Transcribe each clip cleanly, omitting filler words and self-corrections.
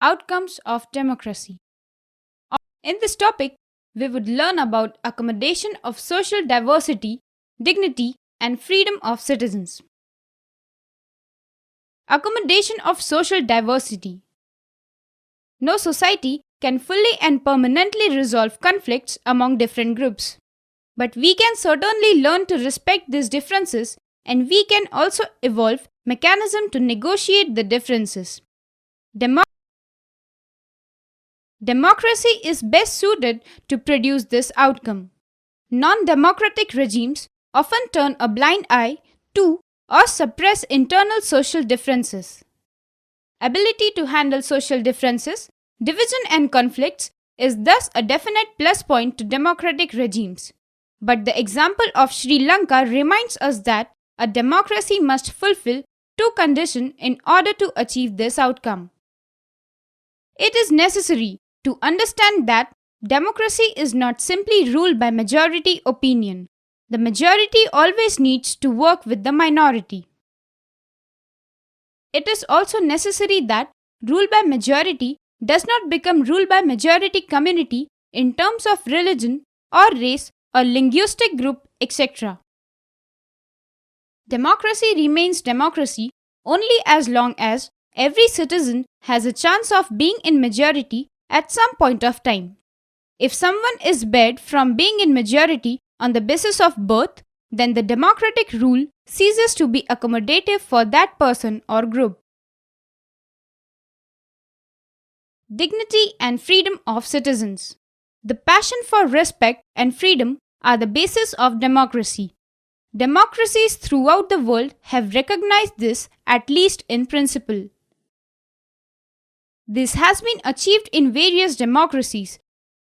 Outcomes of democracy. In this topic, we would learn about accommodation of social diversity, dignity, and freedom of citizens. Accommodation of social diversity. No society can fully and permanently resolve conflicts among different groups. But we can certainly learn to respect these differences, and we can also evolve mechanisms to negotiate the differences. Democracy is best suited to produce this outcome. Non-democratic regimes often turn a blind eye to or suppress internal social differences. Ability to handle social differences, division and conflicts is thus a definite plus point to democratic regimes. But the example of Sri Lanka reminds us that a democracy must fulfill two conditions in order to achieve this outcome. It is necessary to understand that democracy is not simply ruled by majority opinion. The majority always needs to work with the minority. It is also necessary that rule by majority does not become rule by majority community in terms of religion or race or linguistic group, etc. Democracy remains democracy only as long as every citizen has a chance of being in majority at some point of time. If someone is barred from being in majority on the basis of birth, then the democratic rule ceases to be accommodative for that person or group. Dignity and freedom of citizens. The passion for respect and freedom are the basis of democracy. Democracies throughout the world have recognized this, at least in principle. This has been achieved in various democracies.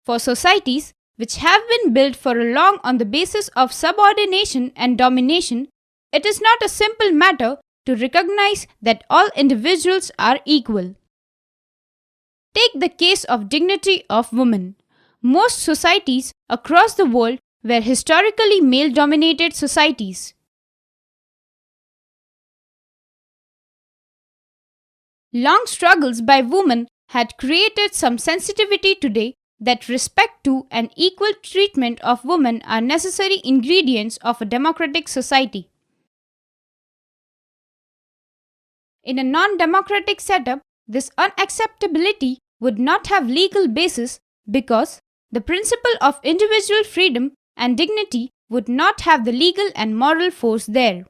For societies which have been built for long on the basis of subordination and domination, it is not a simple matter to recognize that all individuals are equal. Take the case of dignity of women. Most societies across the world were historically male-dominated societies. Long struggles by women had created some sensitivity today that respect to and equal treatment of women are necessary ingredients of a democratic society. In a non-democratic setup, this unacceptability would not have legal basis because the principle of individual freedom and dignity would not have the legal and moral force there.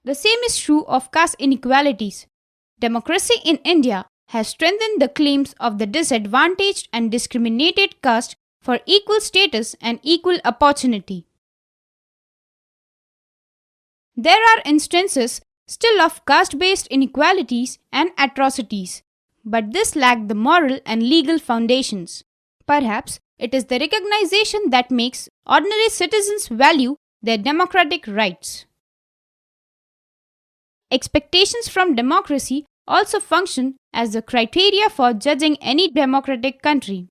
The same is true of caste inequalities. Democracy in India has strengthened the claims of the disadvantaged and discriminated caste for equal status and equal opportunity. There are instances still of caste-based inequalities and atrocities, but this lacked the moral and legal foundations. Perhaps it is the recognition that makes ordinary citizens value their democratic rights. Expectations from democracy also function as the criteria for judging any democratic country.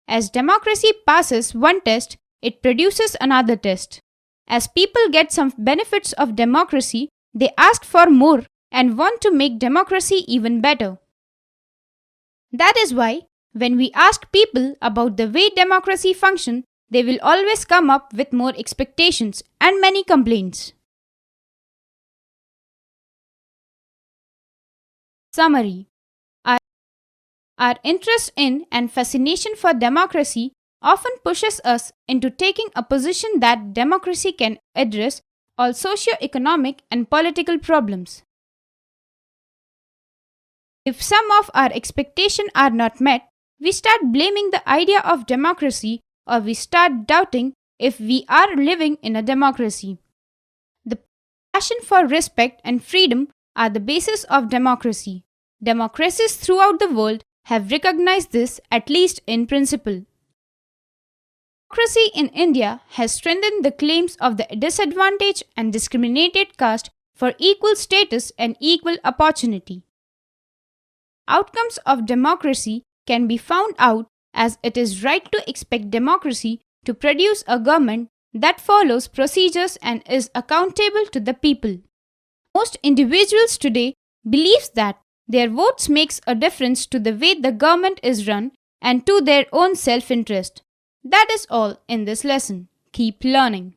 As democracy passes one test, it produces another test. As people get some benefits of democracy, they ask for more and want to make democracy even better. That is why, when we ask people about the way democracy functions, they will always come up with more expectations and many complaints. Summary. Our interest in and fascination for democracy often pushes us into taking a position that democracy can address all socio-economic and political problems. If some of our expectations are not met, we start blaming the idea of democracy or we start doubting if we are living in a democracy. The passion for respect and freedom are the basis of democracy. Democracies throughout the world have recognized this, at least in principle. Democracy in India has strengthened the claims of the disadvantaged and discriminated caste for equal status and equal opportunity. Outcomes of democracy can be found out as it is right to expect democracy to produce a government that follows procedures and is accountable to the people. Most individuals today believes that their votes makes a difference to the way the government is run and to their own self-interest. That is all in this lesson. Keep learning.